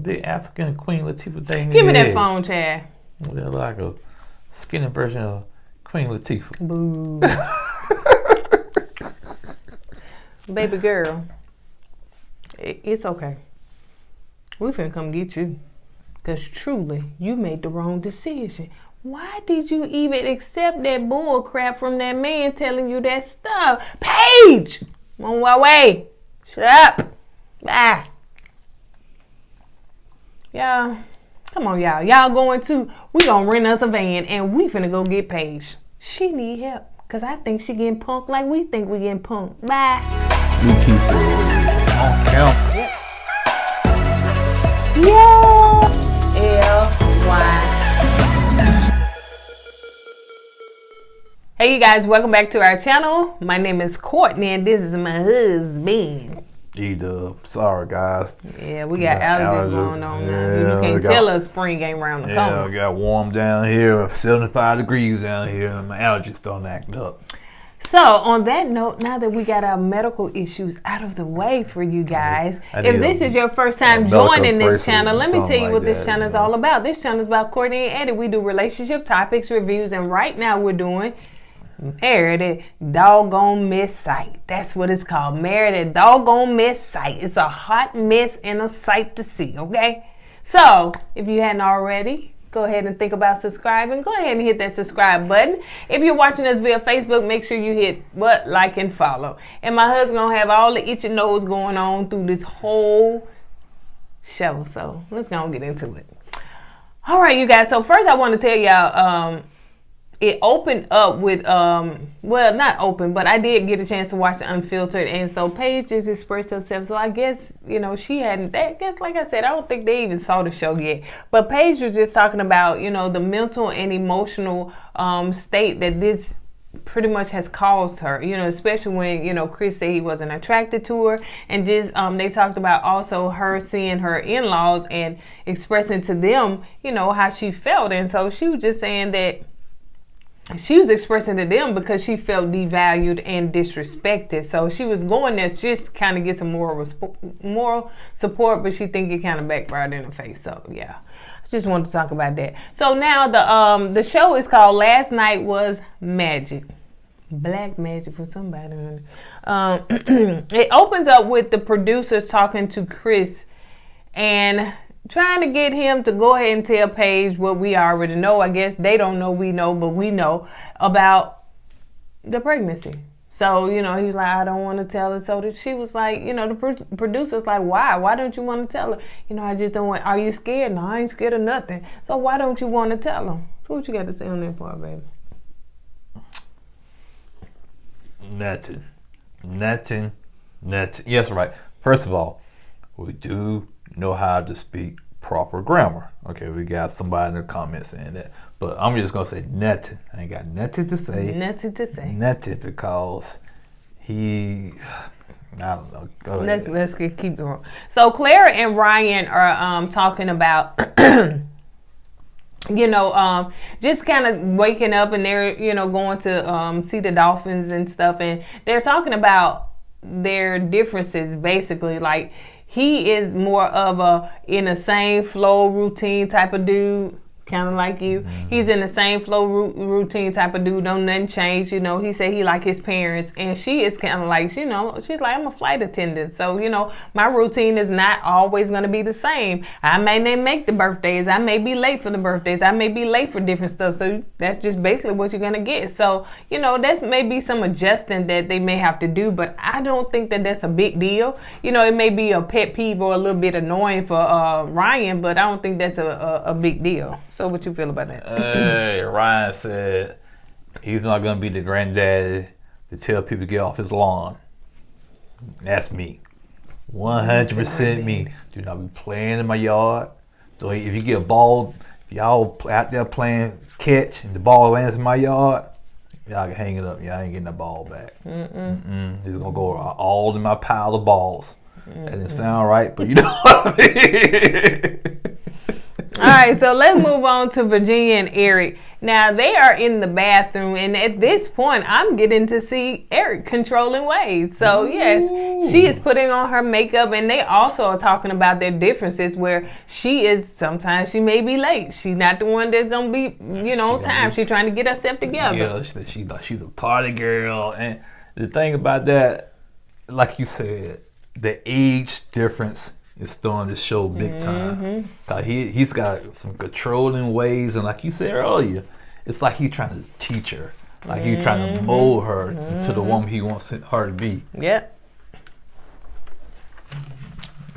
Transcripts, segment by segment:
big African Queen Latifah thing. Give me that phone, Chad. They're like a skinny version of Queen Latifah. Boo. Baby girl, it's okay. We finna come get you. Because truly, you made the wrong decision. Why did you even accept that bull crap from that man telling you that stuff? Paige! On my way. Shut up. Bye. Y'all, come on, y'all. Y'all going to, we gonna rent us a van and we finna go get Paige. She need help. Because I think she getting punked like we think we getting punked. Bye. You keep on count. Yep. Yeah. LY. Hey you guys, welcome back to our channel. My name is Kourtney and this is my husband. E-Dub. Sorry guys. Yeah, we got allergies going on now. You can't tell us spring ain't around the corner. Yeah, it got warm down here, 75 degrees down here, and my allergies starting to act up. So, on that note, now that we got our medical issues out of the way for you guys, if this is your first time joining this channel, let me tell you what this channel is all about. This channel is about Kourtney and Eddie. We do relationship topics, reviews, and right now we're doing Married at Doggone Mess Sight. That's what it's called. Married at Doggone Mess Sight. It's a hot mess and a sight to see, okay? So, if you hadn't already, go ahead and think about subscribing. Go ahead and hit that subscribe button. If you're watching us via Facebook, make sure you hit like and follow. And my husband gonna have all the itchy nose going on through this whole show. So let's go and get into it. All right, you guys. So first I want to tell y'all, it opened up with, well, not open, but I did get a chance to watch the Unfiltered. And so Paige just expressed herself. So I guess, she hadn't, I guess, like I said, I don't think they even saw the show yet. But Paige was just talking about, the mental and emotional state that this pretty much has caused her, especially when, Chris said he wasn't attracted to her. And just, they talked about also her seeing her in-laws and expressing to them, how she felt. And so she was just saying that she was expressing to them because she felt devalued and disrespected. So she was going there just kind of get some moral support, but she think it kind of backfired in her face. So yeah, I just wanted to talk about that. So now the show is called Last Night Was Magic. Black magic for somebody. It opens up with the producers talking to Chris and trying to get him to go ahead and tell Paige what we already know. I guess they don't know we know, but we know about the pregnancy. So, he was like, I don't want to tell her. So she was like, the producer's like, why? Why don't you want to tell her? I just don't want, are you scared? No, I ain't scared of nothing. So why don't you want to tell her? So what you got to say on that part, baby? Nothing. Yes, right. First of all, we do know how to speak proper grammar. Okay, we got somebody in the comments saying that. But I'm just going to say nothing. I ain't got nothing to say. Nothing because I don't know. Go ahead. Let's keep going. So Clara and Ryan are talking about just kind of waking up and they're, going to see the dolphins and stuff. And they're talking about their differences, basically. Like, he is more of a in the same flow routine type of dude, kind of like you. Mm-hmm. He's in the same flow routine type of dude. Don't nothing change. He said he like his parents, and she is kind of like, she's like, I'm a flight attendant, so my routine is not always gonna be the same. I may not make the birthdays. I may be late for the birthdays. I may be late for different stuff. So that's just basically what you're gonna get. So that's maybe some adjusting that they may have to do, but I don't think that that's a big deal. It may be a pet peeve or a little bit annoying for Ryan, but I don't think that's a big deal. So what you feel about that? Hey, Ryan said he's not going to be the granddaddy to tell people to get off his lawn. That's me. 100% me. Do not be playing in my yard. So if you get a ball, if y'all out there playing catch and the ball lands in my yard, y'all can hang it up. Y'all ain't getting the ball back. It's going to go all in my pile of balls. That didn't sound right, but you know what I mean. All right, so let's move on to Virginia and Eric. Now they are in the bathroom, and at this point, I'm getting to see Eric controlling ways. So yes, she is putting on her makeup, and they also are talking about their differences. Where sometimes she may be late. She's not the one that's gonna be, on time. She's trying to get herself together. Yeah, she's a party girl, and the thing about that, like you said, the age difference is throwing this show big time. He's got some controlling ways, and like you said earlier, it's like he's trying to teach her, like he's trying to mold her into the woman he wants her to be. Yep.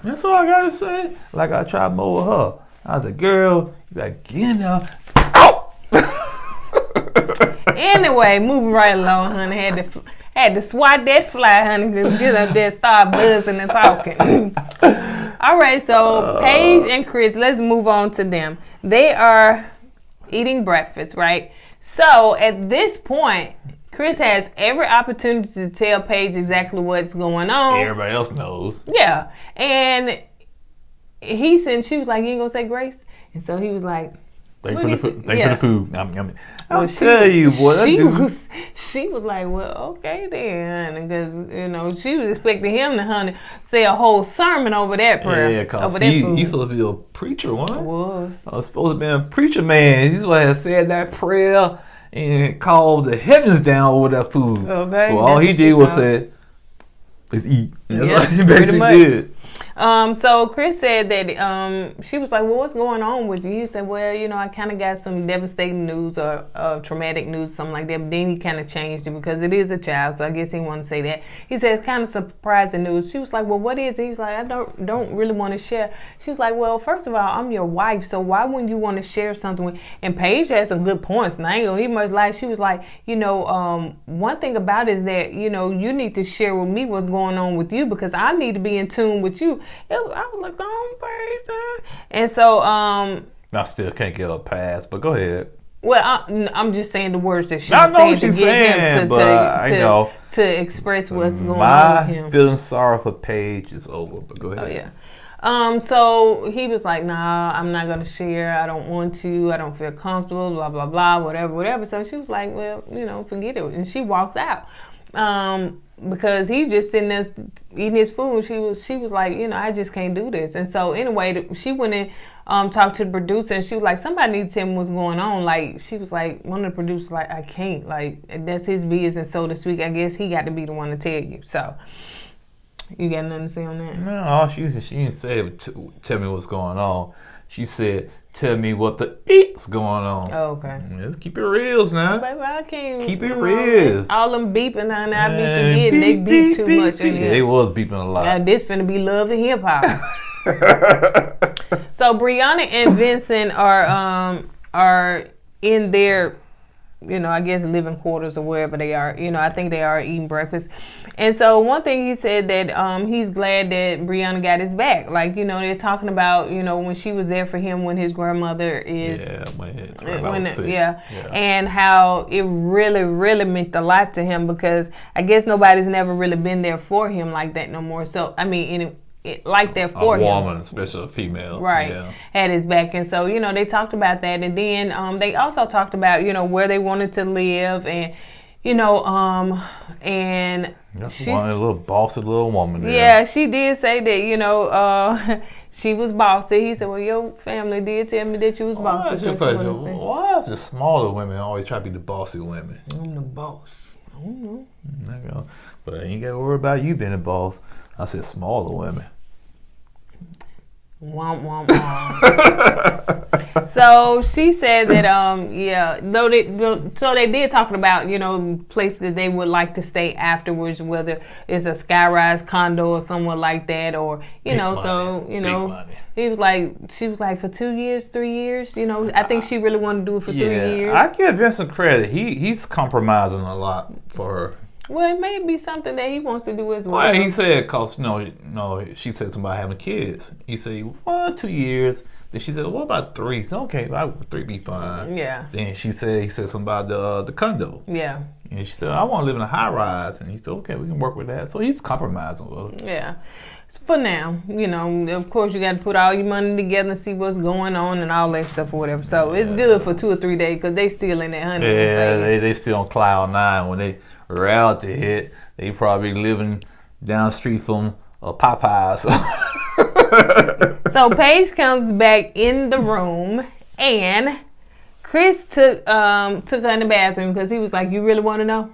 That's all I gotta say. Like I tried to mold her. I was like, girl, you gotta get in there. Ow! Anyway, moving right along, honey. Had to swat that fly, honey, because get up there, start buzzing and talking. All right, so Paige and Chris, let's move on to them. They are eating breakfast, right? So at this point, Chris has every opportunity to tell Paige exactly what's going on. Everybody else knows. Yeah. And she was like, you ain't gonna say grace? And so he was like, Thank you for the food. I'll tell you, boy. She was like, well, okay then, because she was expecting him to say a whole sermon over that prayer. Yeah, because he's supposed to be a preacher, wasn't he? I was supposed to be a preacher man. He's supposed to have said that prayer and called the heavens down over that food. Okay. Well, all he did was say, "Let's eat." That's what he basically did. So Chris said that she was like, well, what's going on with you? He said, well, I kind of got some devastating news or traumatic news, something like that. But then he kind of changed it because it is a child, so I guess he wanted to say that. He said it's kind of surprising news. She was like, well, what is it? He was like, I don't really want to share. She was like, well, first of all, I'm your wife, so why wouldn't you want to share something with? And Paige had some good points. And I ain't gonna he much like. She was like, one thing about it is that you need to share with me what's going on with you because I need to be in tune with you. I was like, Paige. And so I still can't get a pass, but go ahead. Well, I'm just saying the words that she was saying to get him to express what's going on with him. My feeling sorry for Paige is over, but go ahead. Oh yeah. So he was like, nah, I'm not gonna share. I don't want to. I don't feel comfortable. Blah blah blah. Whatever. So she was like, well, forget it, and she walked out. Because he just sitting there eating his food. She was like, I just can't do this. And so anyway, she went and talked to the producer, and she was like, somebody needs to tell me what's going on. Like, she was like, one of the producers like, I can't. Like, that's his business, so to speak. I guess he got to be the one to tell you. So you got nothing to say on that? No, she didn't say tell me what's going on. She said, tell me what the beep's going on. Oh, okay. Let's keep it real now. Baby, I can't. Keep it real. All them beeping, and I be forgetting they beep too much in here. They was beeping a lot. Now, this finna be love and hip hop. So Brianna and Vincent are in their, I guess living quarters or wherever they are. I think they are eating breakfast. And so one thing he said that he's glad that Brianna got his back. Like, they're talking about, when she was there for him when his grandmother is and how it really, really meant a lot to him because I guess nobody's never really been there for him like that no more. So I mean, like that for him. A woman, especially a female. Right. Had his back. And so, they talked about that. And then they also talked about, where they wanted to live and, and she's one a little bossy little woman there. Yeah, she did say that, she was bossy. He said, well, your family did tell me that you was bossy. Why is the smaller women always try to be the bossy women? I'm the boss. I don't know. But I ain't got to worry about you being a boss. I said smaller women. Womp, womp, womp. So she said that, so they did talking about, places that they would like to stay afterwards, whether it's a skyrise condo or somewhere like that, or, he was like, she was like, for 2 years, 3 years, I think she really wanted to do it for 3 years. I give Vincent credit. He's compromising a lot for her. Well, it may be something that he wants to do as well. Well, he said, because, she said something about having kids. He said, 2 years. Then she said, what about 3? So, okay, 3 be fine. Yeah. Then he said something about the condo. Yeah. And she said, I want to live in a high rise. And he said, okay, we can work with that. So he's compromising with her. Yeah. For now, you know, of course you got to put all your money together and see what's going on and all that stuff or whatever. So it's good for 2 or 3 days because they still in that honeymoon phase. They still on cloud 9. When they reality hit, they probably living down the street from Popeyes. So Paige comes back in the room and Chris took her in the bathroom because he was like, "You really want to know?"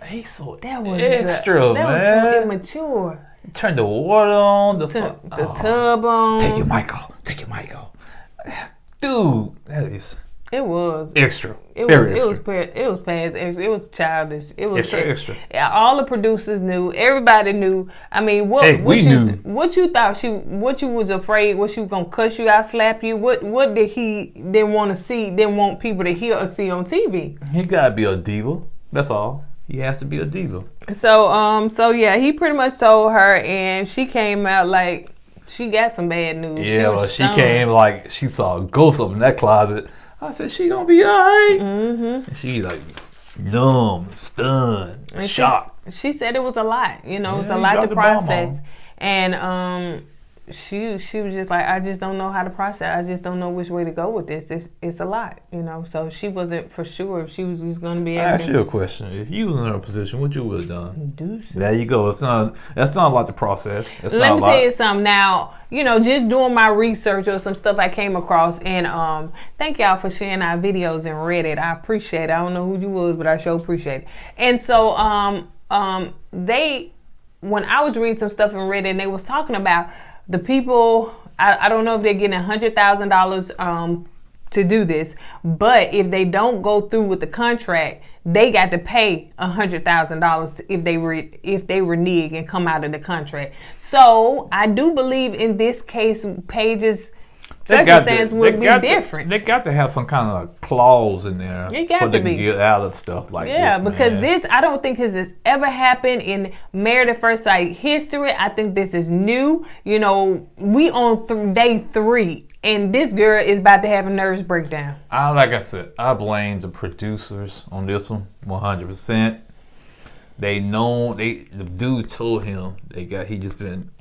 He's so that was extra, that man. was so immature. Turn the water on, the tub on. Take your mic off. Dude, that is. It was extra. It was past extra. It was childish. It was extra. All the producers knew. Everybody knew. I mean, we knew. What you thought what you was afraid? What she was gonna cuss you out, slap you? What did he didn't want to see? Didn't want people to hear or see on TV? He gotta be a diva. That's all. He has to be a diva. So yeah, he pretty much told her, and she came out like she got some bad news. Yeah, she came like she saw a ghost up in that closet. I said, she gonna be alright. Mm-hmm. And she like numb, stunned, and shocked. She said it was a lot. You know, it was a lot to process. And she was just like, I just don't know how to process. I just don't know which way to go with this. It's a lot, you know. So she wasn't for sure if she was just gonna be able to. I ask you a question. If you was in her position, what you would have done? Deuces. There you go. That's not a lot to process. Let me tell you something now. You know, just doing my research or some stuff I came across, and thank y'all for sharing our videos in Reddit. I appreciate it. I don't know who you was, but I sure appreciate it. And so when I was reading some stuff in Reddit, and they was talking about the people, I don't know if they're getting $100,000 to do this, but if they don't go through with the contract, they got to pay $100,000 if they renege and come out of the contract. So I do believe in this case, Paige's circumstance would be different. They got to have some kind of clause in there for them to get out of stuff like this. Yeah, because this, I don't think this has ever happened in Married at First Sight history. I think this is new. You know, we on day 3, and this girl is about to have a nervous breakdown. Like I said, I blame the producers on this one 100%. They know the dude told him he just been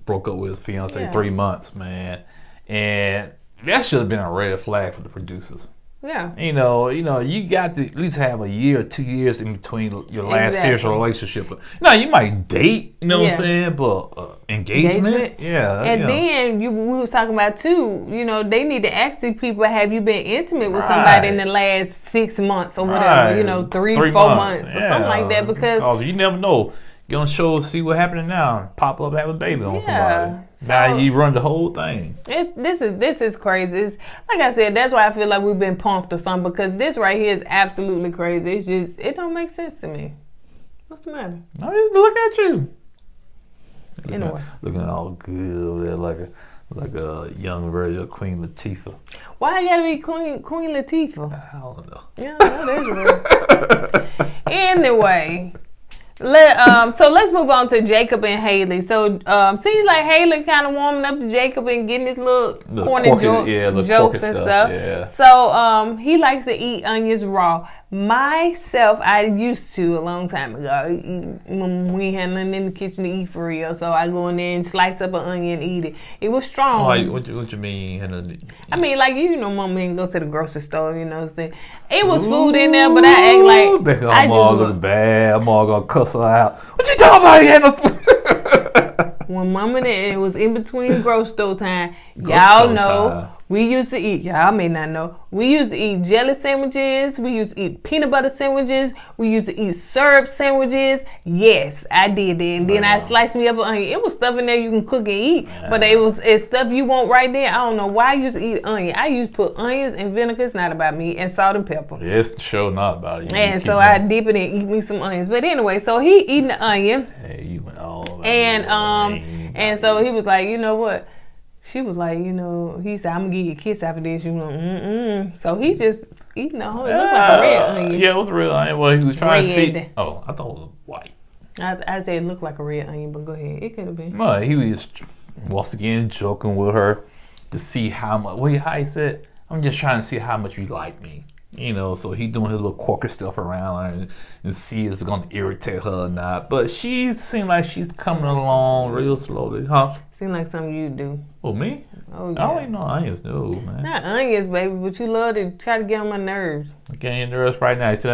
broke up with his fiance 3 months, man. And that should have been a red flag for the producers. Yeah. You know, you got to at least have a year or 2 years in between your last serious relationship. Now, you might date, you know what I'm saying? But engagement? Yeah. And then we was talking about, too, you know, they need to ask these people, have you been intimate with somebody in the last 6 months or whatever, you know, 3 4 months or something like that, because you never know. Get on shows, see what happening now. Pop up, have a baby on somebody. So now you run the whole thing. This is crazy. It's, like I said, that's why I feel like we've been punked or something, because this right here is absolutely crazy. It's just, it don't make sense to me. What's the matter? No, just look at you. Anyway. Looking all good over there like a young version of Queen Latifah. Why you gotta be Queen Latifah? I don't know. Yeah, that is real. Anyway. So let's move on to Jacob and Haley. So seems like Haley kind of warming up to Jacob and getting this little corny jokes and stuff. Yeah. So he likes to eat onions raw. Myself, I used to a long time ago. We had nothing in the kitchen to eat for real, so I go in there and slice up an onion and eat it. It was strong. Like, what you mean? I mean, like, you know, Mama didn't go to the grocery store, you know what I'm saying? It was food in there, but I act like I'm all gonna bad. I'm all gonna cuss her out. What you talking about? When Mama and it was in between grocery store time, y'all know. We used to eat, y'all may not know, we used to eat jelly sandwiches, we used to eat peanut butter sandwiches, we used to eat syrup sandwiches. Yes, I did that. And then I sliced me up an onion. It was stuff in there you can cook and eat, but it's stuff you want right there. I don't know why I used to eat onion. I used to put onions and vinegar, it's not about me, and salt and pepper. Yeah, it's sure not about you. And so I dip it and eat me some onions. But anyway, so he eating the onion. Hey, you went all about and so he was like, you know what? She was like, you know, he said, I'm going to give you a kiss after this. You know, So he just eating the whole, it looked like a red onion. Yeah, it was a red onion. Well, he was trying to see. Oh, I thought it was white. I said it looked like a red onion, but go ahead. It could have been. Well, he was just, once again, joking with her to see how much, how he said, I'm just trying to see how much you like me. You know, so he doing his little quirky stuff around and see if it's gonna irritate her or not. But she seems like she's coming along real slowly, huh? Seems like something you do. Oh, me? Oh, yeah. I don't even know onions, no, man. Not onions, baby, but you love to try to get on my nerves. I'm getting your nerves right now. You see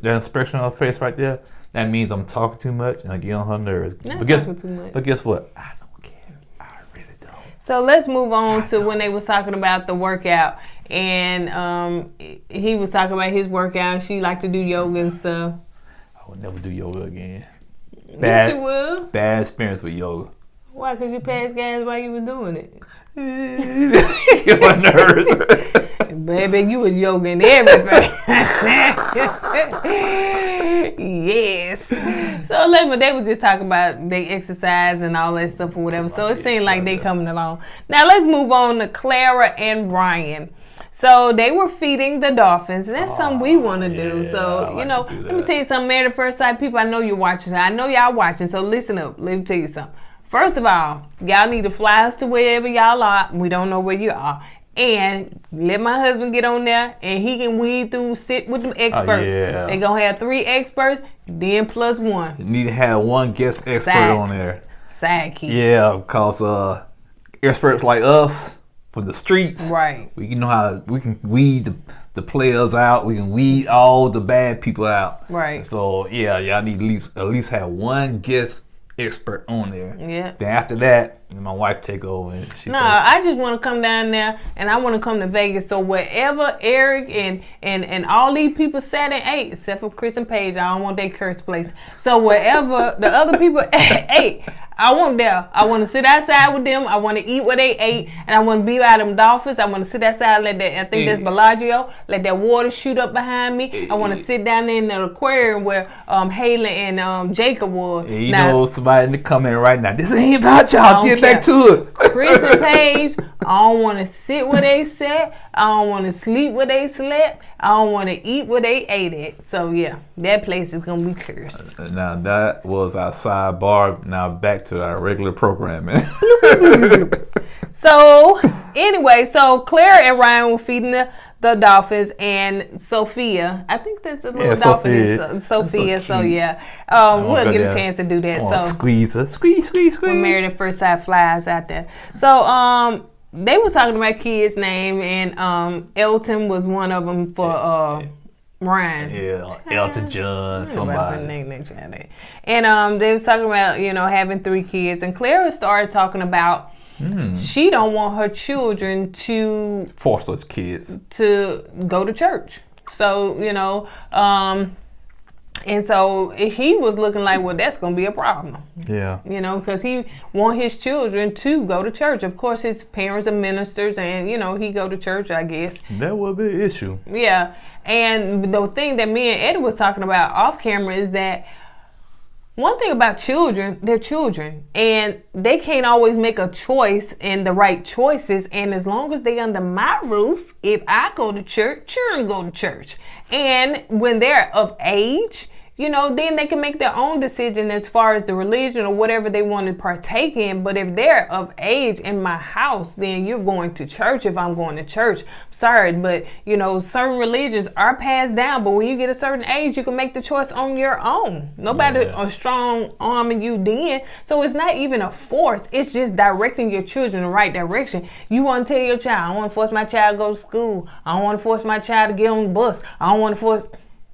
that expression on her face right there? That means I'm talking too much and I get on her nerves. Not talking too much. But guess what? I don't care. I really don't. So let's move on to when they was talking about the workout. And he was talking about his workout. She liked to do yoga and stuff. I would never do yoga again. Yes, you will. Bad experience with yoga. Why? Because you passed gas while you were doing it. Get my nerves. Baby, you was yogaing everything. Yes. So they was just talking about they exercise and all that stuff or whatever. So it seemed like they coming along. Now let's move on to Clara and Ryan. So they were feeding the dolphins. And that's something we want to do. So, let me tell you something, Married at First Sight people, I know you're watching. I know y'all watching, so listen up. Let me tell you something. First of all, y'all need to fly us to wherever y'all are. We don't know where you are. And let my husband get on there and he can weed through, sit with them experts. They're going to have 3 experts, then plus 1. You need to have 1 guest expert on there. Sidekick. Yeah, because experts like us from the streets, right? We can weed the players out. We can weed all the bad people out. Right. So y'all need at least have 1 guest expert on there. Yeah. Then after that, my wife take over. And I just want to come down there and I want to come to Vegas. So wherever Eric and all these people sat and ate, except for Chris and Paige, I don't want their cursed place. So wherever the other people ate, I want there. I want to sit outside with them. I want to eat what they ate, and I want to be by them dolphins. I want to sit outside, I think that's Bellagio, let that water shoot up behind me. I want to sit down there in the aquarium where Haley and Jacob were. You know somebody in the comment right now, this ain't about y'all. Get back to it. Chris and Paige, I don't want to sit where they sat. I don't want to sleep where they slept. I don't want to eat where they ate at. So, yeah, that place is going to be cursed. Now, that was our sidebar. Now, back to our regular programming. So, anyway, Clara and Ryan were feeding the dolphins, and Sophia, I think that's the little dolphin. Sophia, so yeah. We'll get a chance to do that. So squeeze her. Squeeze. When Married at First Sight flies out there. So, they were talking about kids' name, and Elton was one of them for Ryan. Yeah, Elton John, somebody. And they was talking about, having 3 kids, and Clara started talking about she don't want her children to force those kids to go to church. So, and so he was looking like, well, that's going to be a problem. Yeah. Because he want his children to go to church. Of course, his parents are ministers and, he go to church, I guess. That would be an issue. Yeah. And the thing that me and Eddie was talking about off camera is that one thing about children, they're children. And they can't always make a choice and the right choices. And as long as they under my roof, if I go to church, children go to church. And when they're of age, then they can make their own decision as far as the religion or whatever they want to partake in. But if they're of age in my house, then you're going to church if I'm going to church. Sorry, but, certain religions are passed down. But when you get a certain age, you can make the choice on your own. Nobody is strong arming you then. So it's not even a force. It's just directing your children in the right direction. You want to tell your child, I want to force my child to go to school. I don't want to force my child to get on the bus. I don't want to force...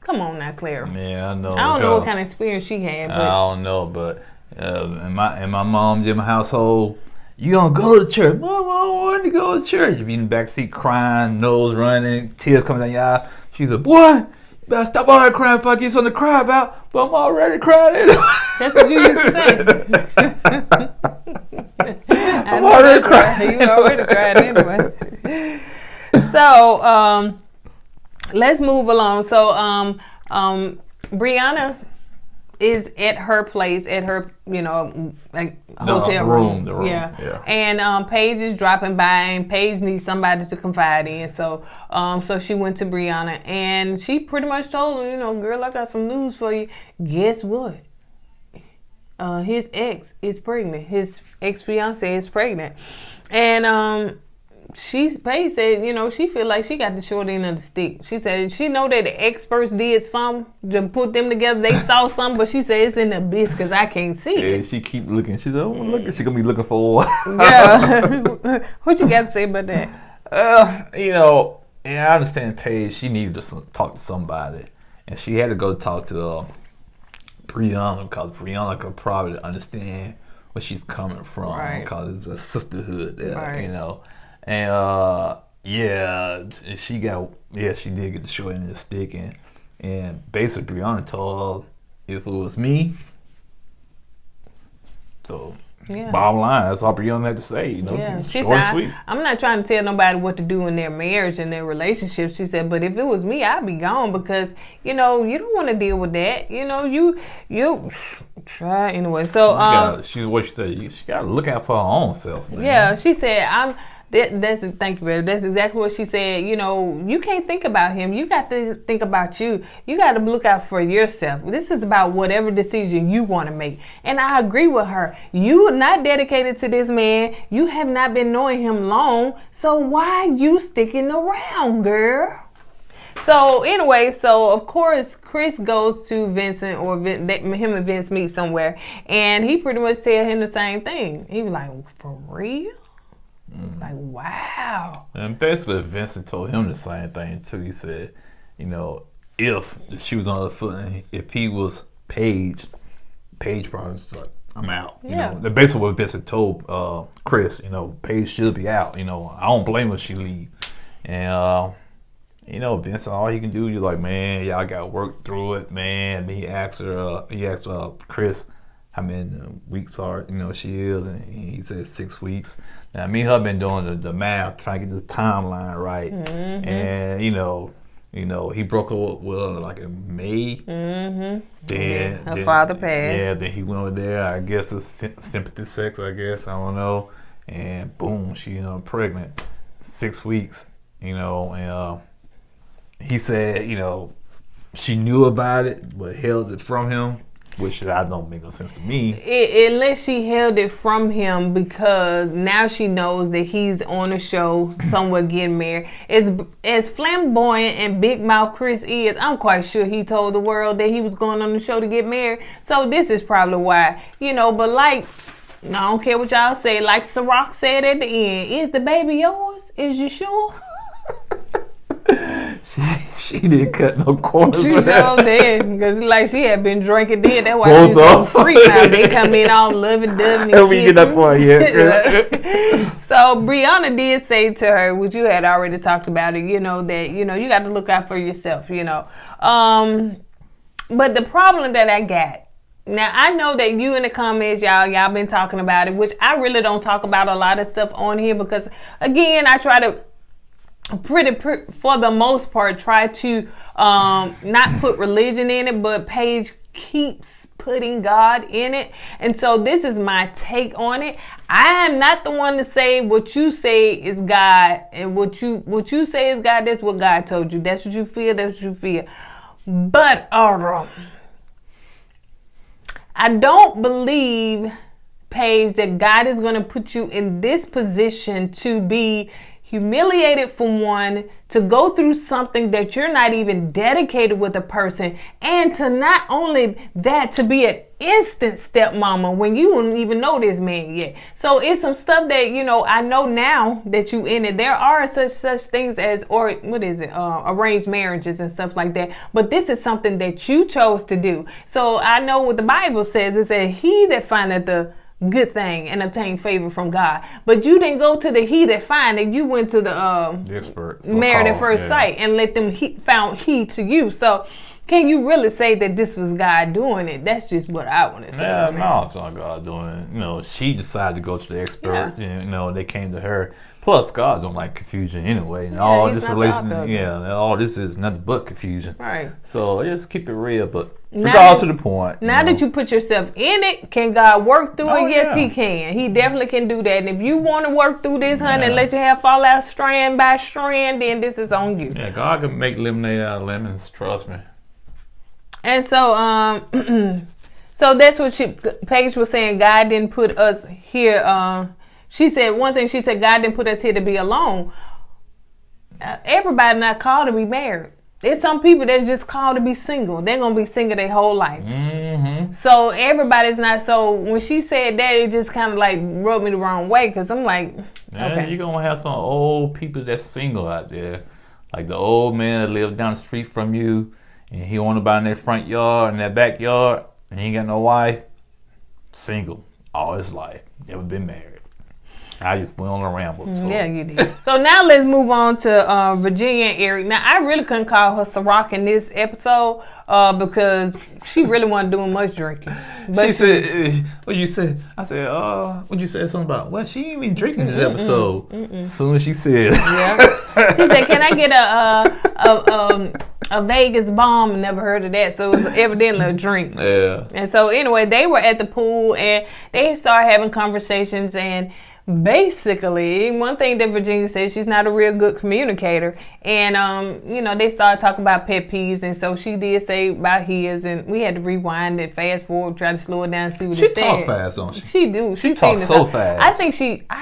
Come on now, Clara. Yeah, I know. I don't know what kind of experience she had. But I don't know, but in my mom in my household, you gonna go to church? Mom, I don't want to go to church. You be in the backseat crying, nose running, tears coming down your eye. She's like, boy, you better stop all that crying if I get something to cry about. But I'm already crying. That's what you used to say. I'm already crying. You already cried anyway. So, let's move along. So, Brianna is at her place, at her, hotel room. The room. Yeah. And Paige is dropping by, and Paige needs somebody to confide in. So, so she went to Brianna, and she pretty much told her, girl, I got some news for you. Guess what? His ex is pregnant. His ex-fiance is pregnant. And Paige said, she feel like she got the short end of the stick. She said she know that the experts did something to put them together. They saw something, but she said it's in the abyss because I can't see it. Yeah, she keep looking. She said, "Oh, look, she gonna be looking for a while." Yeah. What you got to say about that? I understand Paige. She needed to talk to somebody, and she had to go talk to Brianna because Brianna could probably understand where she's coming from, right? Because it's a sisterhood there, right. And she did get the short end of the stick, and basically Brianna told her if it was me. So bottom line, that's all Brianna had to say. Short and sweet. I'm not trying to tell nobody what to do in their marriage and their relationship. She said, but if it was me, I'd be gone because you don't want to deal with that. You try anyway. So she got to look out for her own self. Man. Yeah, she said thank you, baby. That's exactly what she said. You can't think about him. You got to think about you. You got to look out for yourself. This is about whatever decision you want to make. And I agree with her. You are not dedicated to this man. You have not been knowing him long. So why you sticking around, girl? So anyway, of course Chris goes to Vincent, or him and Vince meet somewhere, and he pretty much tell him the same thing. He was like, for real? Like, wow. And basically Vincent told him the same thing too. He said, if she was on the foot, and if he was Paige probably was like, I'm out. Yeah. Basically what Vincent told Chris, Paige should be out. I don't blame her if she leave. And Vincent, all he can do, you're like, man, y'all got to work through it, man. And he asked Chris how many weeks she is, and he said 6 weeks. Now, me and her been doing the math, trying to get this timeline right. Mm-hmm. And, he broke up with her like in May. Mm-hmm. Then her father passed. Yeah, then he went over there, I guess it's sympathy sex, I don't know. And boom, she pregnant. 6 weeks, and he said, she knew about it, but held it from him. Which that don't make no sense to me. Unless she held it from him because now she knows that he's on a show somewhere getting married. As flamboyant and big mouth Chris is, I'm quite sure he told the world that he was going on the show to get married. So this is probably why, but I don't care what y'all say. Like Ciroc said at the end, is the baby yours? Is you sure? She didn't cut no corners. She sure did, because she had been drinking then. That's why she's so free now. They come in all lovey-dovey. And we get that far yet. So Brianna did say to her, which you had already talked about it, that you got to look out for yourself. But the problem that I got. Now, I know that you in the comments, y'all been talking about it, which I really don't talk about a lot of stuff on here because, again, I try to for the most part try to not put religion in it, but Paige keeps putting God in it. And so this is my take on it. I am not the one to say what you say is God, and what you say is God, that's what God told you. That's what you feel, that's what you feel. But I don't believe, Paige, that God is going to put you in this position to be humiliated for one, to go through something that you're not even dedicated with a person, and to not only that, to be an instant stepmama when you wouldn't even know this man yet. So it's some stuff that, I know now that you in it. There are such things as, arranged marriages and stuff like that. But this is something that you chose to do. So I know what the Bible says. It says, he that findeth the good thing and obtain favor from God. But you didn't go to the he that find it. You went to the experts, married at first sight, and let them found he to you. So can you really say that this was God doing it? That's just what I want to say. No, it's not God doing it. She decided to go to the experts. Yeah. They came to her. Plus, God don't like confusion anyway. And all this all this is nothing but confusion. Right. So just keep it real, but regardless to the point. Now that you put yourself in it, can God work through it? Yes, he can. He definitely can do that. And if you want to work through this, honey, and let your hair fall out strand by strand, then this is on you. Yeah, God can make lemonade out of lemons. Trust me. And so, so that's what Paige was saying. God didn't put us here. She said, one thing she said, God didn't put us here to be alone. Everybody not called to be married. There's some people that just called to be single. They're going to be single their whole life. Mm-hmm. So everybody's not. So when she said that, it just kind of like rubbed me the wrong way. Because I'm like, okay. You're going to have some old people that's single out there. Like the old man that lives down the street from you. And he want to buy in their front yard and their backyard. And he ain't got no wife. Single all his life. Never been married. I just went on a ramble. So. Yeah, you did. So now let's move on to Virginia and Eric. Now, I really couldn't call her Ciroc in this episode because she really wasn't doing much drinking. But she said, what you said? I said, what you said something about? Well, she ain't even drinking this episode. As soon as she said. Yeah. She said, can I get a Vegas bomb? Never heard of that. So it was evidently a drink. Yeah. And so anyway, they were at the pool and they started having conversations, and basically, one thing that Virginia said, she's not a real good communicator. And, they started talking about pet peeves. And so she did say about his, and we had to rewind and fast forward, try to slow it down and see what it said. She talk fast, don't she? She do. She talks so fast. I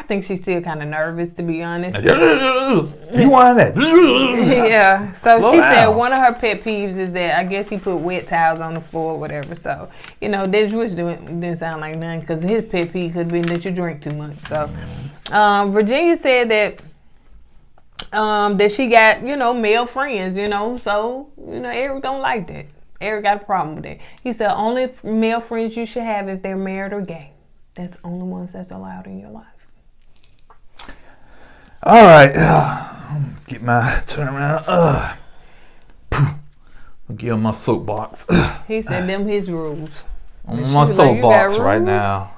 think she's still kind of nervous, to be honest. You want that? Yeah. So slow she down. said one of her pet peeves is that I guess he put wet towels on the floor or whatever. So, this was didn't sound like nothing, because his pet peeve could have been that you drink too much. So, Virginia said that that she got, male friends, so, Eric don't like that. Eric got a problem with that. He said only male friends you should have if they're married or gay. That's the only ones that's allowed in your life. All right. Get my turn around. I'll give him my soapbox. He said them his rules. On my soapbox right now.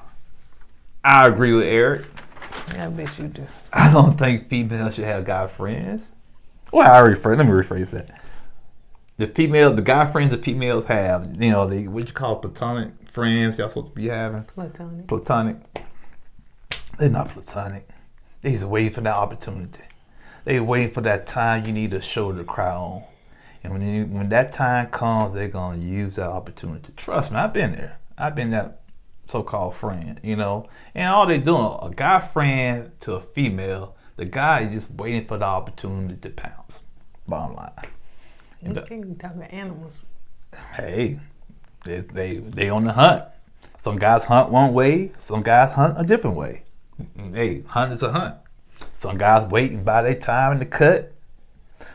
I agree with Eric. I bet you do. I don't think females should have guy friends. Well, let me rephrase that. The guy friends that females have, what you call platonic friends y'all supposed to be having? Platonic. They're not platonic. They're just waiting for that opportunity. They're waiting for that time you need a shoulder to cry on. And when that time comes, they're going to use that opportunity. Trust me, I've been there. I've been that so-called friend, and all they doing, a guy friend to a female, the guy is just waiting for the opportunity to pounce. Bottom line. You talking about animals. Hey, they on the hunt. Some guys hunt one way, some guys hunt a different way. Hey, hunt is a hunt. Some guys waiting by their time in the cut.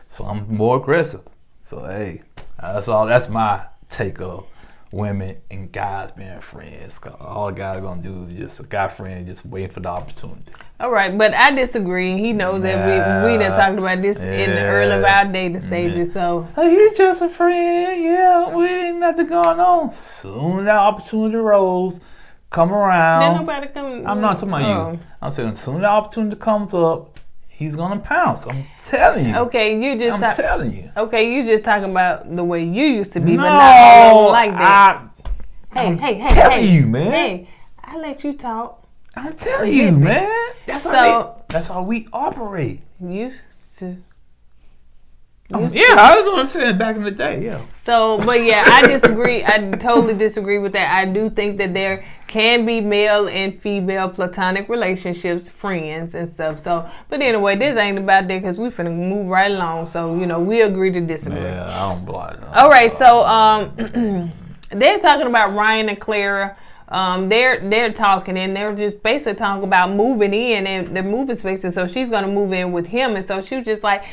Some more aggressive. So hey, that's my take of women and guys being friends. All a guy's gonna do is just a guy friend just waiting for the opportunity. All right, but I disagree. He knows that we done talked about this in the early of our dating stages. So he's just a friend. Yeah, we ain't nothing going on. Soon that opportunity rolls, come around. Then nobody come. I'm not talking about you. I'm saying soon the opportunity comes up, he's gonna pounce. I'm telling you. Okay, I'm telling you. Okay, you just talking about the way you used to be, but not all of them like that. I'm telling you, man. Hey, I let you talk. I'm telling you, man. That's how we operate. Used to. That's what I'm saying back in the day, yeah. So, but yeah, I disagree. I totally disagree with that. I do think that there can be male and female platonic relationships, friends and stuff. So, but anyway, this ain't about that because we finna move right along. So, we agree to disagree. Yeah, I don't block it. All right, so they're talking about Ryan and Clara. They're talking and they're just basically talking about moving in and the moving spaces. So she's gonna move in with him, and so she was just like,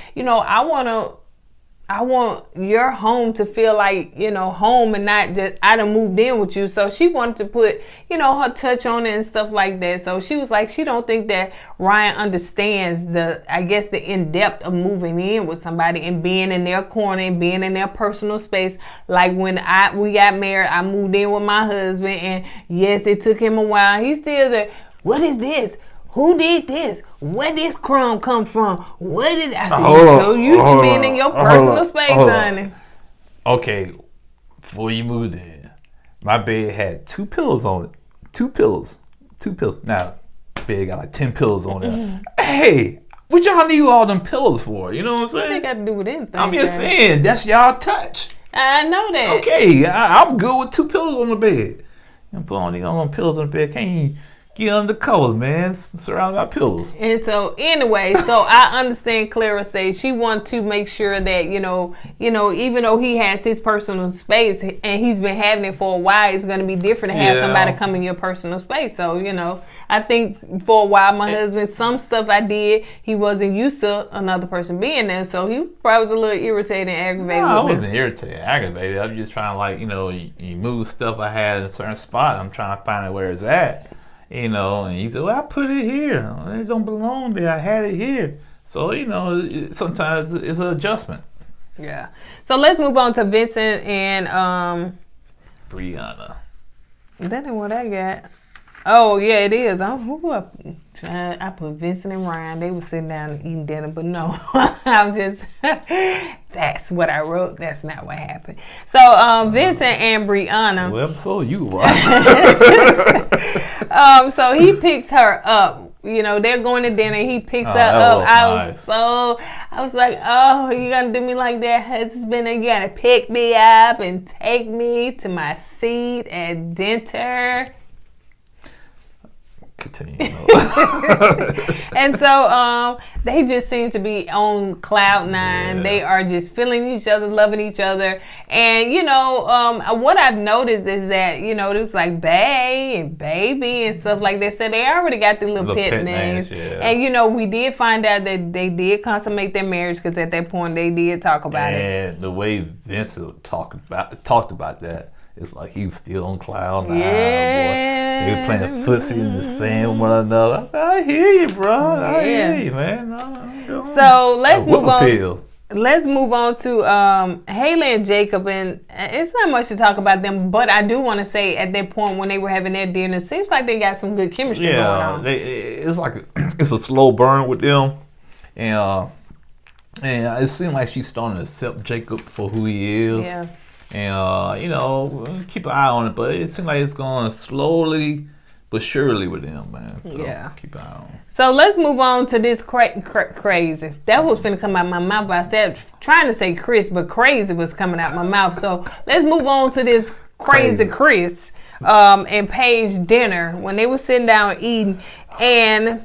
I want your home to feel like, home and not just I done moved in with you. So she wanted to put, her touch on it and stuff like that. So she was like, she don't think that Ryan understands the in-depth of moving in with somebody and being in their corner and being in their personal space. Like when we got married, I moved in with my husband, and yes, it took him a while. He's still there. What is this? Who did this? Where did this crumb come from? What did I see? So used to being in your personal space, honey. Okay, before you moved in, my bed had 2 pillows on it. 2 pillows. Now, bed got like 10 pillows on it. Hey, what y'all need all them pillows for? You know what I'm saying? They got to do with anything. I'm just saying, that's y'all touch. I know that. Okay, I'm good with 2 pillows on the bed. You put all these pillows on the bed. Get under the covers, man. Surrounded by pillows. And so anyway, so I understand Clara say she wants to make sure that, you know, even though he has his personal space and he's been having it for a while, it's going to be different to have somebody come in your personal space. So, you know, I think for a while, my husband, some stuff I did, he wasn't used to another person being there. So he probably was a little irritated and aggravated. No, I wasn't irritated, aggravated. I'm just trying to, like, you know, you move stuff I had in a certain spot. I'm trying to find out where it's at. You know, and he said, well, I put it here. It don't belong there. I had it here. So, you know, sometimes it's an adjustment. Yeah. So let's move on to Vincent and Brianna. That ain't what I got. Oh, yeah, it is. I put Vincent and Ryan. They were sitting down and eating dinner, but no, I'm just, that's what I wrote. That's not what happened. So Vincent and Brianna. Well, so you are. So he picks her up. You know, they're going to dinner. He picks her up. I was like, oh, you gonna do me like that, husband? You gotta pick me up and take me to my seat at dinner. Continue. And so they just seem to be on cloud nine. Yeah. They are just feeling each other, loving each other. And, you know, what I've noticed is that, you know, there's like bae and baby and stuff like that. So they already got the little pet names. Yeah. And, you know, we did find out that they did consummate their marriage because at that point they did talk about it. And the way Vincent talked about that, it's like he was still on cloud nine. Yeah. Boy. They were playing footsie in the sand with one another. I hear you, bro. I hear you, man. So let's move on. Let's move on to Haley and Jacob. And it's not much to talk about them, but I do want to say at that point when they were having their dinner, it seems like they got some good chemistry going on. It's like it's a slow burn with them. And it seems like she's starting to accept Jacob for who he is. Yeah. And, you know, keep an eye on it. But it seems like it's going slowly but surely with them, man. So yeah. Keep an eye on it. So let's move on to this crazy. That was finna come out my mouth. But I said, trying to say Chris, but crazy was coming out my mouth. So let's move on to this crazy Chris and Paige dinner when they were sitting down eating. And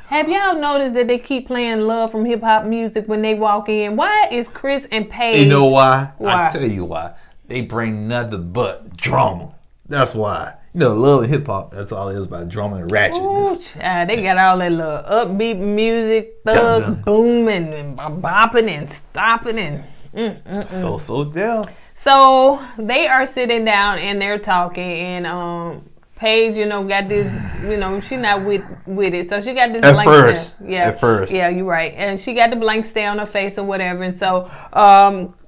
have y'all noticed that they keep playing Love from Hip Hop Music when they walk in? Why is Chris and Paige? You know why? I tell you why. They bring nothing but drama. That's why. You know, Love and Hip Hop, that's all it is about drama and ratchetness. They got all that little upbeat music, thug booming and bopping and stopping and So down. So they are sitting down and they're talking and Paige, you know, got this, you know, she's not with it. So she got this blank stare. At first. Yeah, you're right. And she got the blank stare on her face or whatever. And so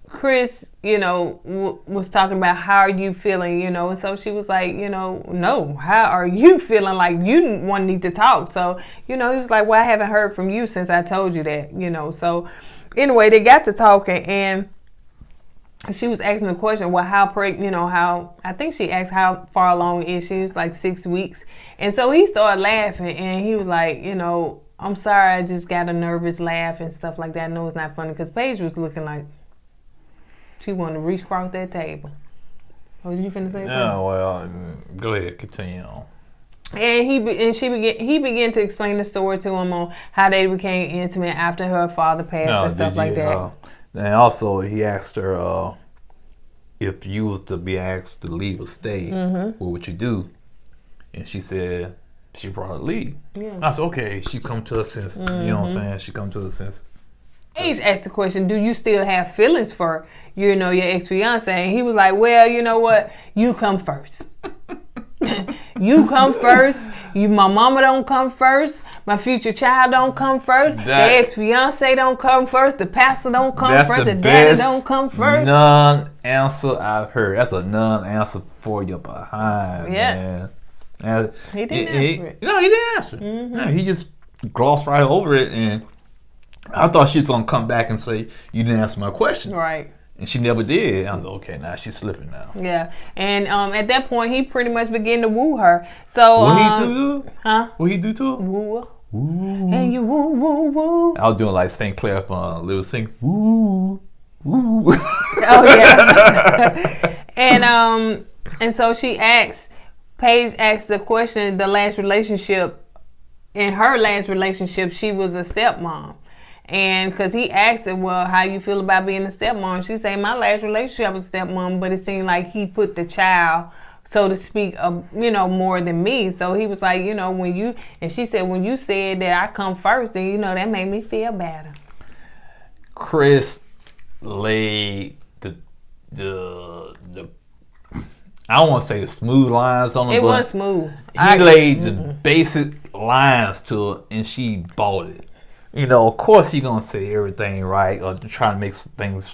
Chris, you know, was talking about how are you feeling, you know. And so she was like, you know, no, how are you feeling? Like you one need to talk. So, you know, he was like, well, I haven't heard from you since I told you that, you know. So anyway, they got to talking and she was asking the question, well, I think she asked how far along is she? Like 6 weeks. And so he started laughing and he was like, you know, I'm sorry, I just got a nervous laugh and stuff like that. No, it's not funny because Paige was looking like she wanted to reach across that table. Was you finna say something? Yeah, well, go ahead, continue on. And he began to explain the story to him on how they became intimate after her father passed and stuff like that. And also, he asked her if you was to be asked to leave or stay, what would you do? And she said she'd probably leave. Yeah. I said, okay, she come to her senses. You know what I'm saying? She come to her senses. Paige asked the question, do you still have feelings for, you know, your ex-fiance? And he was like, well, you know what? You come first. You come first. My mama don't come first. My future child don't come first. The ex-fiance don't come first. The pastor don't come first. The daddy don't come first. Non-answer I've heard. That's a non-answer for your behind, man. He didn't answer it. No, he didn't answer it. No, he just glossed right over it, and I thought she was going to come back and say, you didn't answer my question. Right. And she never did. I was like, okay, now she's slipping now. Yeah. And at that point, he pretty much began to woo her. So, what he do? Huh? What he do to her? Woo her. Woo. And you woo, woo, woo. I was doing like St. Clair from Little Sing. Woo. Woo. Oh, yeah. And so she asked, Paige asked the question, in her last relationship, she was a stepmom. And because he asked her, well, how you feel about being a stepmom? She said, my last relationship was a stepmom, but it seemed like he put the child, so to speak, more than me. So he was like, and she said, when you said that I come first, then, that made me feel better. Chris laid the I don't want to say the smooth lines on it. It was smooth. He laid the basic lines to it, and she bought it. Of course he gonna say everything right, or try to make things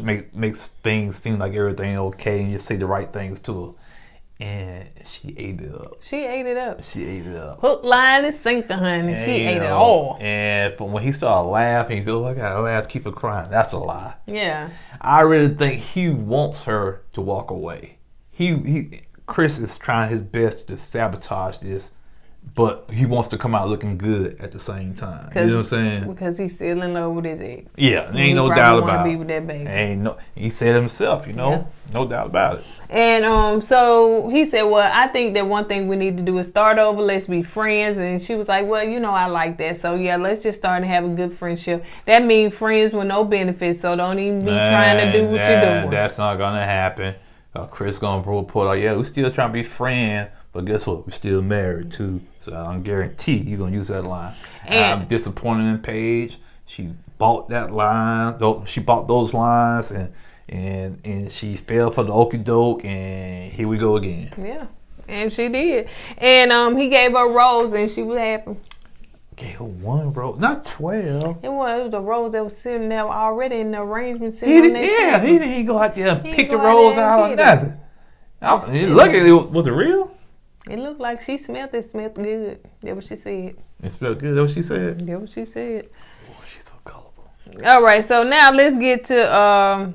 seem like everything okay, and just say the right things to her. And she ate it up. She ate it up. Hook, line, and sinker, honey. She ate it all. And when he started laughing, he said, "Oh, I gotta laugh, keep her crying." That's a lie. Yeah. I really think he wants her to walk away. Chris is trying his best to sabotage this, but he wants to come out looking good at the same time. You know what I'm saying? Because he's still in love with his ex. Yeah, ain't no doubt about it. Be with that baby. He said himself, no doubt about it. And so he said, well, I think that one thing we need to do is start over. Let's be friends. And she was like, well, I like that. So yeah, let's just start and have a good friendship. That means friends with no benefits. So don't even be trying to do what you're doing. That's not gonna happen. Chris gonna report, we still trying to be friends, but guess what? We're still married too. So I guarantee you're gonna use that line. And I'm disappointed in Paige. She bought that line. She bought those lines, and she fell for the okie doke, and here we go again. Yeah, and she did. And he gave her a rose, and she was happy. Gave her one rose, not 12. It was a rose that was sitting there already in the arrangement. He didn't go out there and pick the rose out or nothing. Look at it. Was it real? It looked like she smelled it. Smelled good. That's what she said. It smelled good. That's what she said. That's what she said. Oh, she's so gullible. All right, so now let's get to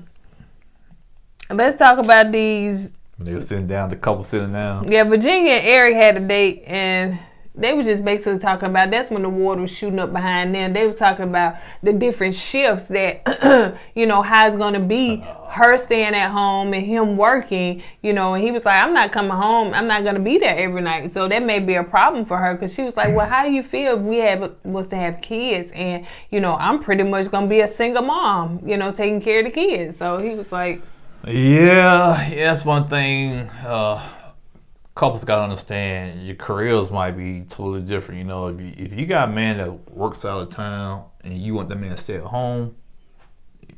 let's talk about these. They were sitting down. The couple sitting down. Yeah, Virginia and Eric had a date, and they were just basically talking about, that's when the water was shooting up behind them. They was talking about the different shifts that, how it's going to be her staying at home and him working, and he was like, I'm not coming home. I'm not going to be there every night. So that may be a problem for her, because she was like, well, how do you feel if we was to have kids? And, I'm pretty much going to be a single mom, taking care of the kids. So he was like. Yeah, that's one thing. Couples gotta understand your careers might be totally different. If you got a man that works out of town and you want the man to stay at home,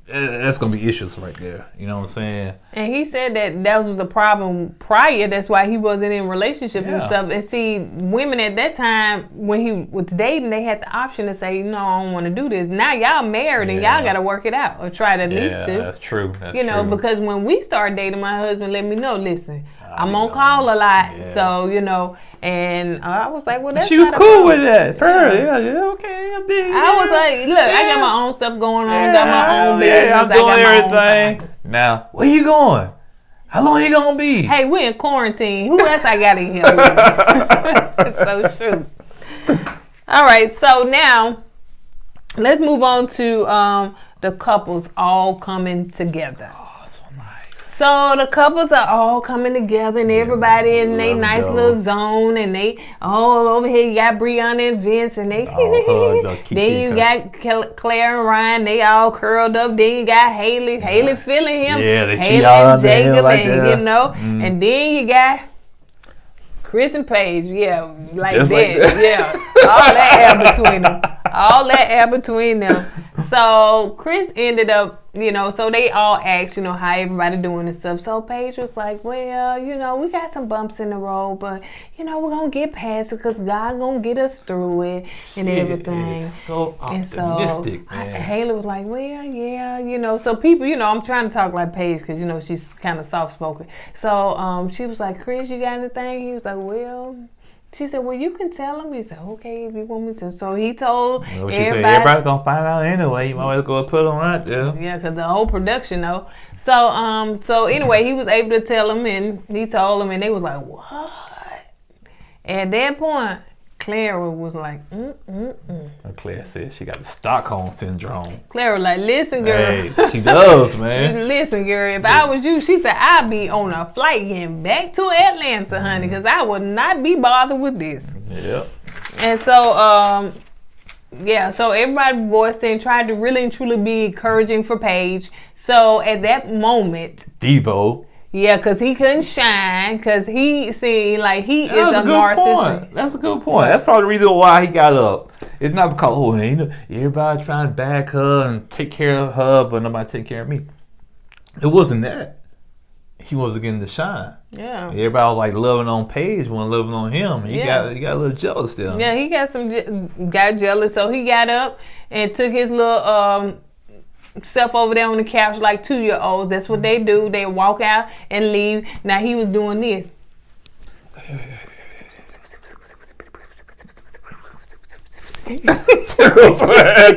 that's gonna be issues right there. You know what I'm saying? And he said that was the problem prior. That's why he wasn't in relationships and stuff. And see, women at that time when he was dating, they had the option to say, no, I don't want to do this. Now y'all married and y'all gotta work it out or try to at least to. That's true. Because when we started dating, my husband let me know, listen, I'm on call a lot, so and I was like, well, that's. She was cool with that. For her, okay, I'm big. I was like, look, I got my own stuff going on, got my own business. I'm doing everything. Now, where you going? How long you gonna be? Hey, we in quarantine. Who else I got in here? It's so true. All right, so now let's move on to the couples all coming together. So the couples are all coming together, and everybody in their nice little zone, and they all over here. You got Brianna and Vincent, and they then you got Clara and Ryan, they all curled up. Then you got Haley feeling him, Haley and Jacob, and and then you got Chris and Paige, like that. All that air between them. So Chris ended up, so they all asked, how everybody doing and stuff. So Paige was like, well, we got some bumps in the road, but, we're going to get past it because God going to get us through it and everything. Is so optimistic, and so Haley was like, well, yeah, so people, I'm trying to talk like Paige because, she's kind of soft-spoken. So she was like, Chris, you got anything? He was like, well... She said, well, you can tell him. He said, okay, if you want me to. So he told everybody. She said, everybody's going to find out anyway. You might as well go put on out there. Yeah, because the whole production, though. So anyway, he was able to tell him, and he told him, and they was like, what? At that point, Clara was like, And Clara said she got the Stockholm syndrome. Clara like, listen, girl. Hey, she does, man. Listen, girl, if I was you, she said, I'd be on a flight getting back to Atlanta, honey, because I would not be bothered with this. Yep. And so, so everybody voiced and tried to really and truly be encouraging for Paige. So at that moment, Devo. Yeah, because he couldn't shine, because he seemed like he is a narcissist. That's a good point. That's probably the reason why he got up. It's not because, everybody trying to back her and take care of her, but nobody take care of me. It wasn't that. He wasn't getting the shine. Yeah. Everybody was like loving on Paige, wasn't loving on him. He got a little jealous there. Yeah, he got jealous, so he got up and took his little self over there on the couch like 2-year-olds. That's what they do. They walk out and leave. Now he was doing this.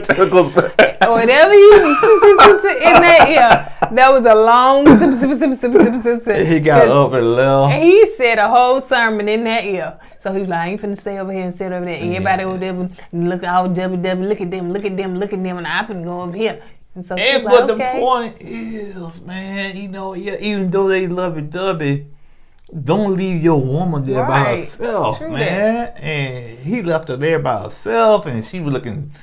Tickles back. Whatever you in that ear, that was a long sip. He got up and left. And he said a whole sermon in that ear. So he was like, I ain't finna stay over here and sit over there. Everybody over there look all WW, look at them, and I finna go over here. And so but like, the point is, man, even though they lovey-dovey, don't leave your woman there by herself, True man. That. And he left her there by herself, and she was looking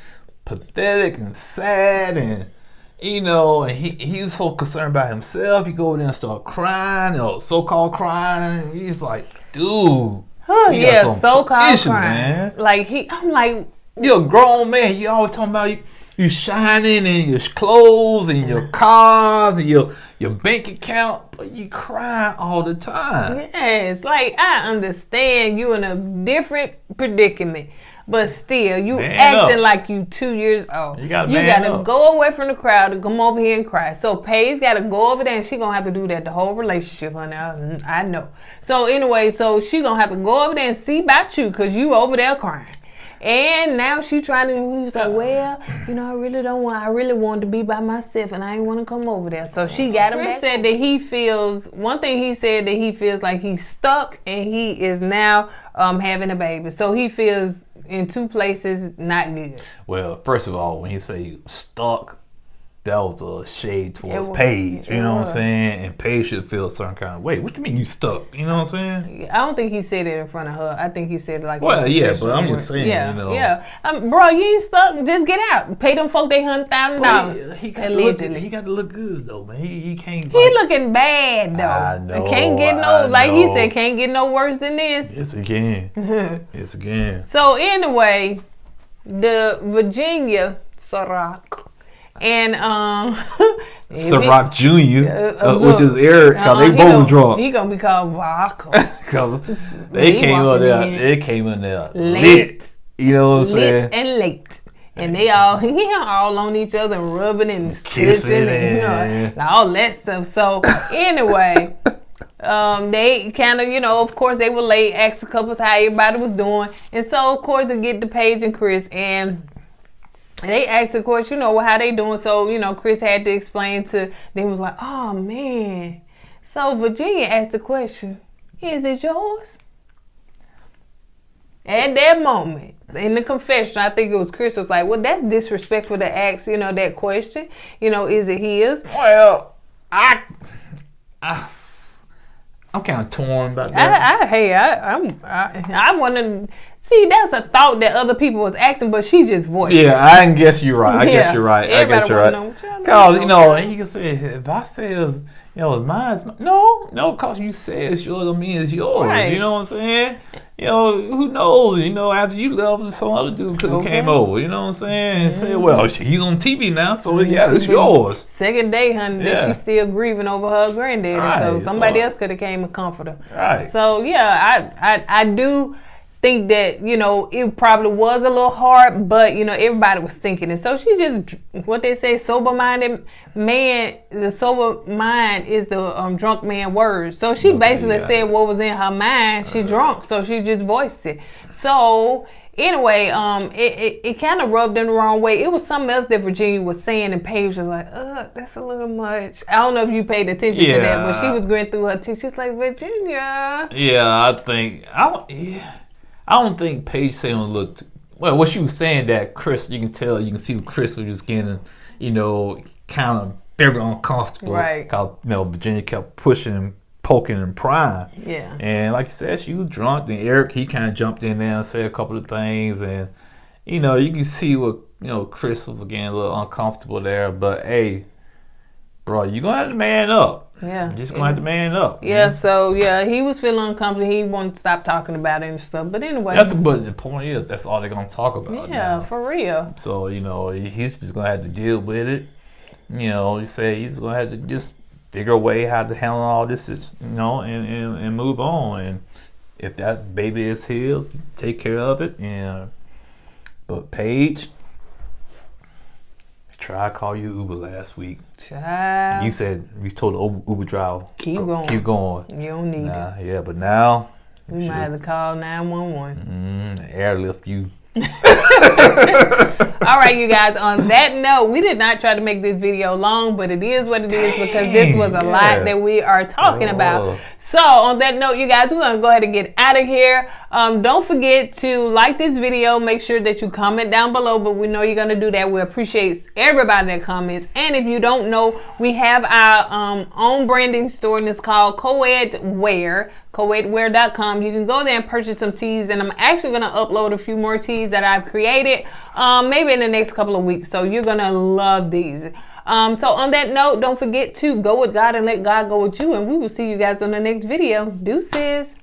pathetic and sad, and and he was so concerned about himself. He go over there and start crying, or so-called crying. And he's like, dude, so-called crying, man. Like I'm like, you're a grown man. You always talking about you shining in your clothes and your cars and your bank account, but you cry all the time. Yes, like I understand you in a different predicament, but still you acting like you 2 years old. You gotta go away from the crowd and come over here and cry. So Paige gotta go over there, and she gonna have to do that the whole relationship, honey. I know. So anyway, she gonna have to go over there and see about you, because you over there crying. And now she trying to, he was like, well, I really wanted to be by myself, and I ain't want to come over there. So she got him. Chris said that one thing he said that he feels like he's stuck, and he is now having a baby. So he feels in two places not good. Well, first of all, when he say stuck, that was a shade towards Paige, you know what I'm saying? And Paige should feel a certain kind of way. What do you mean you stuck? You know what I'm saying? I don't think he said it in front of her. I think he said it like... Well, yeah, but I'm just saying, Yeah. Bro, you ain't stuck. Just get out. Pay them folk they $100,000. He got to look good, though, man. He can't... He looking bad, though. I know. Can't get he said, can't get no worse than this. It's again. So, anyway, the Virginia Ciroc... And Ciroc Jr., which is Eric, because they both drunk. He gonna be called Vodka. They came in there lit. You know what I'm saying? Lit and late. And they all on each other and rubbing and kissing and all that stuff. So anyway, they kind of, of course they were late, asked the couples how everybody was doing. And so of course to get to Paige and Chris, and they asked, of course, how they doing. So, Chris had to explain to them, was like, oh, man. So Virginia asked the question, is it yours? At that moment, in the confession, I think it was Chris was like, well, that's disrespectful to ask, that question. Is it his? Well, I'm kind of torn about that. I want to... See, that's a thought that other people was asking, but she just voiced it. Yeah, I guess you're right. I guess you're right. Because, you can say, if I say it's mine, no, because you say it's yours, don't mean it's yours. Right. You know what I'm saying? Who knows? After you left, some other dude could have came over. You know what I'm saying? And said, well, he's on TV now, so yeah, it's yours. Second day, honey, that she's still grieving over her granddaddy. Right. So somebody else could have came and comforted her. Right. So, yeah, I do think that, it probably was a little hard, but, everybody was thinking it. So she just, what they say, sober-minded man, the sober mind is the drunk man word. So she basically said what was in her mind. She drunk, so she just voiced it. So anyway, it kind of rubbed in the wrong way. It was something else that Virginia was saying, and Paige was like, that's a little much. I don't know if you paid attention to that, but she was going through her teeth. She's like, Virginia. Yeah, I don't think Paige saying looked well. What she was saying that Chris, you can see Chris was just getting, kind of very uncomfortable. Right. Because Virginia kept pushing, poking, and prying. Yeah. And like you said, she was drunk. Then Eric, he kind of jumped in there and said a couple of things, and you can see what Chris was getting a little uncomfortable there. But hey, bro, you're gonna have to man up. Yeah. You're just gonna have to man up. Yeah, so he was feeling uncomfortable. He wanted to stop talking about it and stuff. But anyway. But the point is that's all they're gonna talk about. Yeah, now. For real. So, he's just gonna have to deal with it. You say he's gonna have to just figure a way how to handle all this, and move on. And if that baby is his, take care of it. But Paige, tried to call you Uber last week. Child. You said we told the Uber driver keep going. Keep going. You don't need it. Yeah, but now we might have to call 911. Airlift you. All right, you guys, on that note, we did not try to make this video long, but it is what it is because this was a lot that we are talking about. So on that note, you guys, we're going to go ahead and get out of here. Don't forget to like this video. Make sure that you comment down below, but we know you're going to do that. We appreciate everybody that comments. And if you don't know, we have our own branding store, and it's called KourtneyWear. KourtneyWear.com. You can go there and purchase some tees, and I'm actually going to upload a few more tees that I've created maybe in the next couple of weeks, so you're going to love these. So on that note, don't forget to go with God and let God go with you, and we will see you guys on the next video. Deuces.